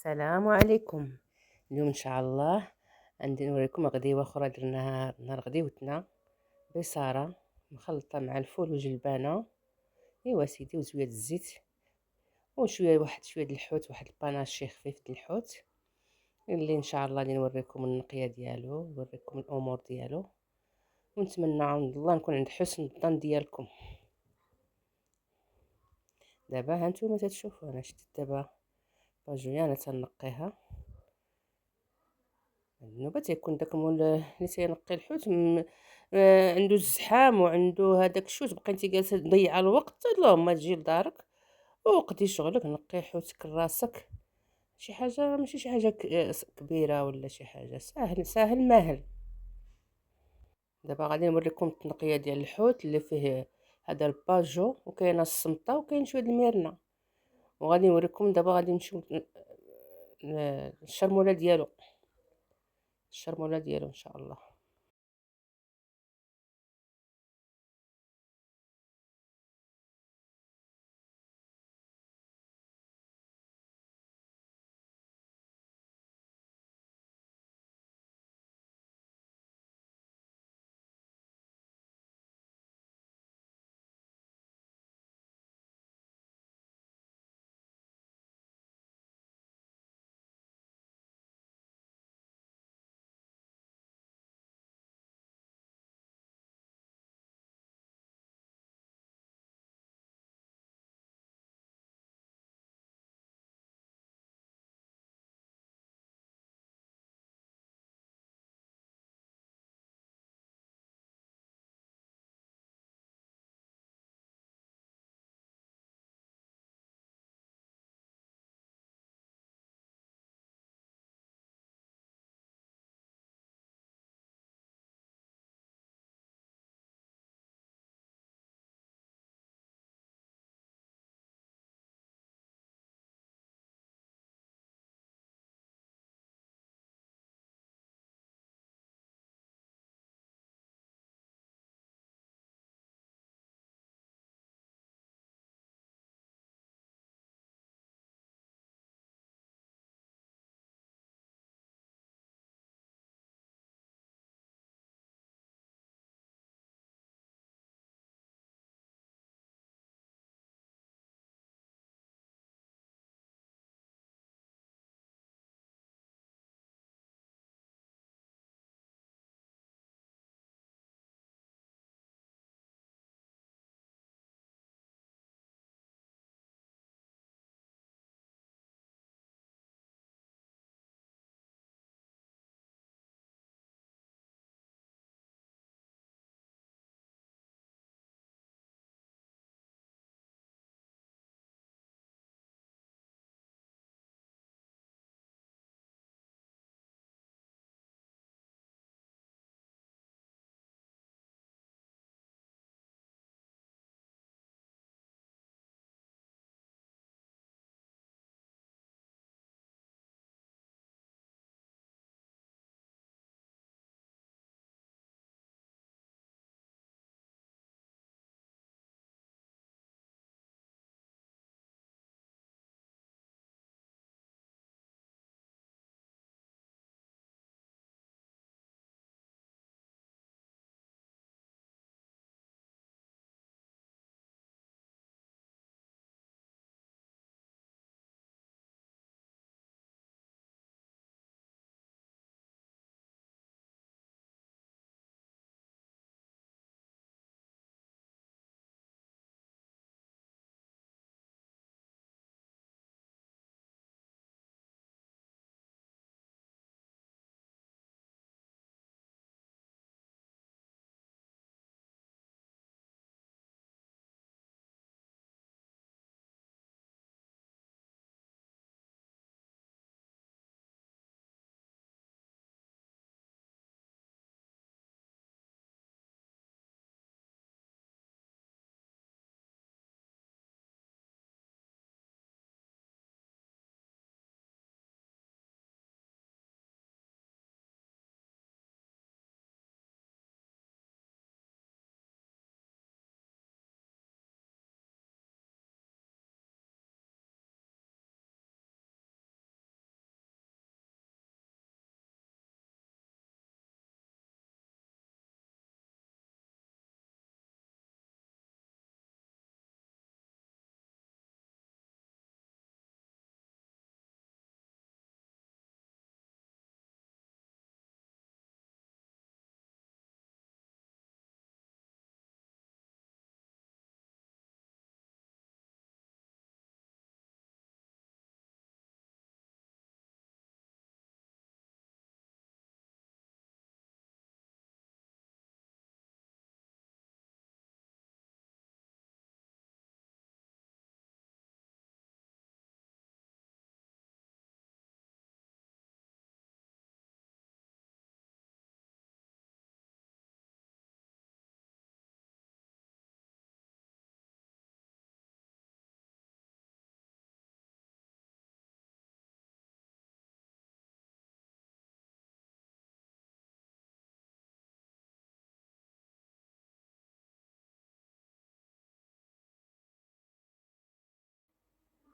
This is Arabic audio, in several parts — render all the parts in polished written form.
السلام عليكم. اليوم إن شاء الله غادي نوريكم غديوة أخرى درناها نهار غديوتنا، بصارة مخلطة مع الفول وجلبانة، إيوا سيدي، وشوية الزيت واحد شوية د الحوت، واحد الباناشي خفيف د الحوت اللي إن شاء الله غادي نوريكم النقية ديالو، نوريكم الأمور ديالو، ونتمنى عند الله نكون عند حسن الظن ديالكم. دابا ها نتوما تتشوفوا أنا شديت دابا باجوية أنا تنقيها. النوبة تيكون داك مول اللي تينقي الحوت عنده الزحام وعنده هداك الشوت، تبقى انت جالسه تضيع الوقت. اللهم تجي لدارك وقضي شغلك، نقي حوتك راسك. شي حاجه ماشي شي حاجه كبيره ولا شي حاجه، ساهل ساهل ماهل. دابا غادي نوريكم التنقيه ديال الحوت اللي فيه هذا الباجو، وكاينه السمطه وكاين شويه الميرنا، وغادي نوريكم دابا غادي نمشيو الشرموله ديالو، الشرموله ديالو ان شاء الله.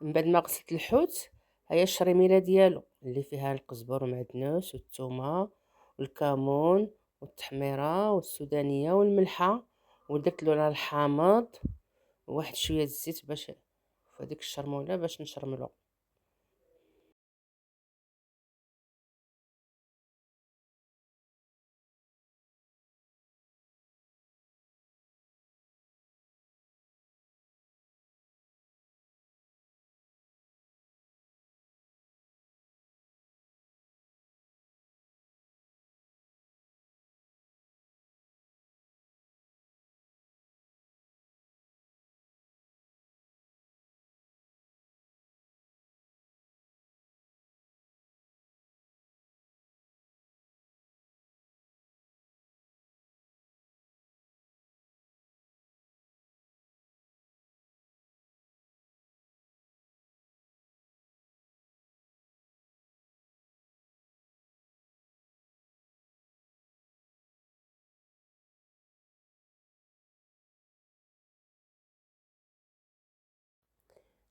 من بعد ما غسلت الحوت، هيا الشريميله ديالو اللي فيها القزبر ومعدنوس والثومه والكمون والتحميره والسودانيه والملحه، ودرت له الحامض وواحد شويه الزيت باش في هذيك الشرموله باش نشرملو.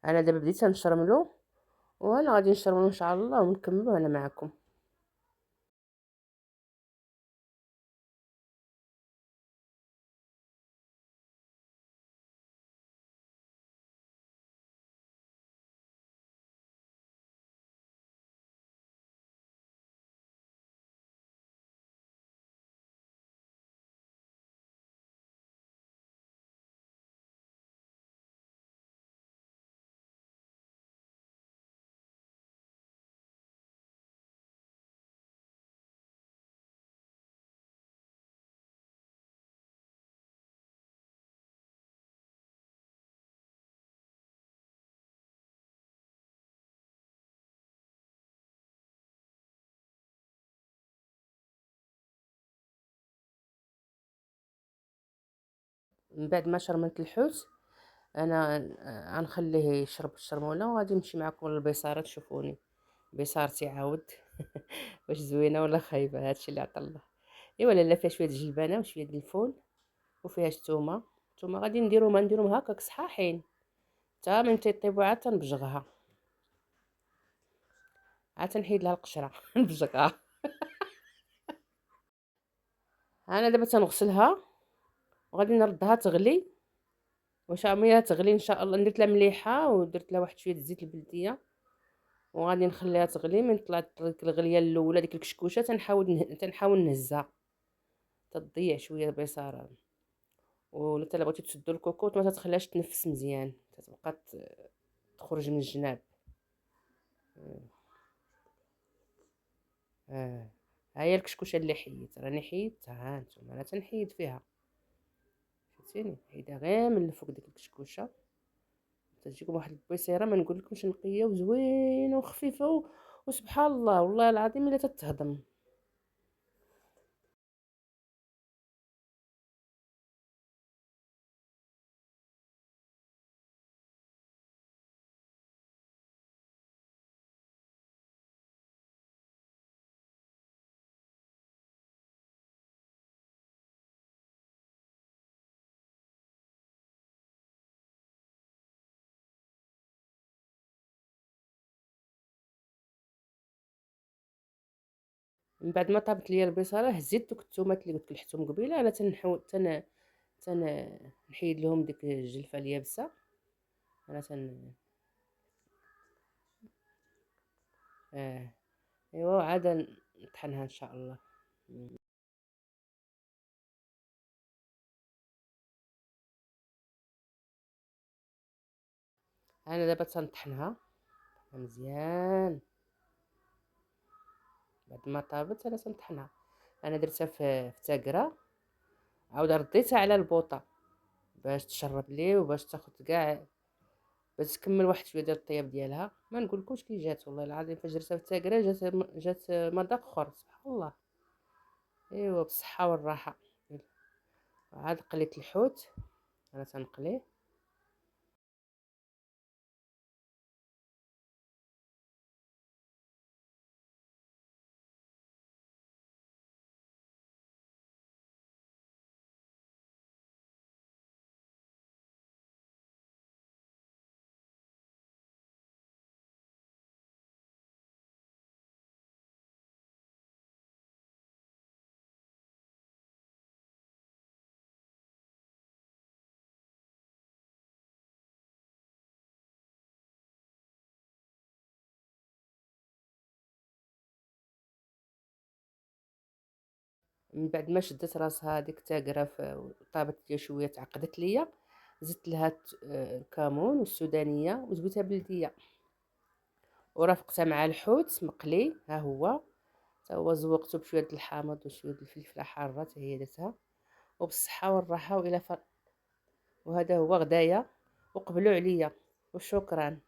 انا دابا بديت نشرملو، وانا غادي نشرملو ان شاء الله ونكملو انا معكم. من بعد ما شرملت الحوت، انا غنخليه يشرب الشرموله وغادي نمشي معكم للبيصاره تشوفوني بيصارتي عاود. واش زوينه ولا خايبه؟ هادشي اللي عطا الله. ايوا لاله فيها شويه د الجلبانه وشويه د الفول وفيها الثومه. الثومه غادي نديرهم هكاك صحاحين حتى من تيطيبوا، عاد تنبجغها، عاد تنحيد لها القشره نبجغها. انا دابا تنغسلها وغادي نردها تغلي، واش عمرها تغلي ان شاء الله. درت لها مليحه ودرت لها واحد شويه د الزيت البلديه، وغادي نخليها تغلي. من طلعت ديك الغليه الاولى ديك الكشكوشه تنحاول نهزها تضيع شويه البصاره. ولا حتى بغيتي تشدو الكوكوط ما تتخليهاش تنفس مزيان، تتبقى تخرج من الجناب. اه، ها هي الكشكوشه اللي حيت، راني حيدتها، ها نتوما انا تنحيد فيها، شفتيني حيدها غير من الفوق ديك الكشكوشه. تجيكم واحد البيصيره ما نقولكمش نقيه وزوينه وخفيفه وسبحان الله والله العظيم الا تتهضم. من بعد ما طابت ليا البصله هزيت دوك الثومات اللي قلت لحتهم قبيله. انا نحيد لهم ديك الجلفه اليابسه. انا اه، ايوا عاد نطحنها ان شاء الله. انا دابا تنطحنها مزيان. بعد ما طابت انا تنطحنها. انا درتها في تاقره، عاود رديتها على البوطه باش تشرب ليه وباش تاخد كاع، باش تكمل واحد شويه ديال الطياب ديالها. ما نقولكوش كي جات والله العظيم، فاش درتها في التاقره جات مذاق اخر سبحان الله. ايوا بالصحه والراحه. عاد قليت الحوت، انا تنقليه. من بعد ما شدت راسها هذيك التاقرة طابت ليا شويه، تعقدت ليا، زدت لها الكمون والسودانيه وزويتها بلديه، ورافقتها مع الحوت مقلي ها هو، تا هو زوقته بشويه د الحامض وشويه د الفلفله حاره حتى هي درتها، وبالصحه والراحه والى وهذا هو غدايا، وقبلوا عليا وشكرا.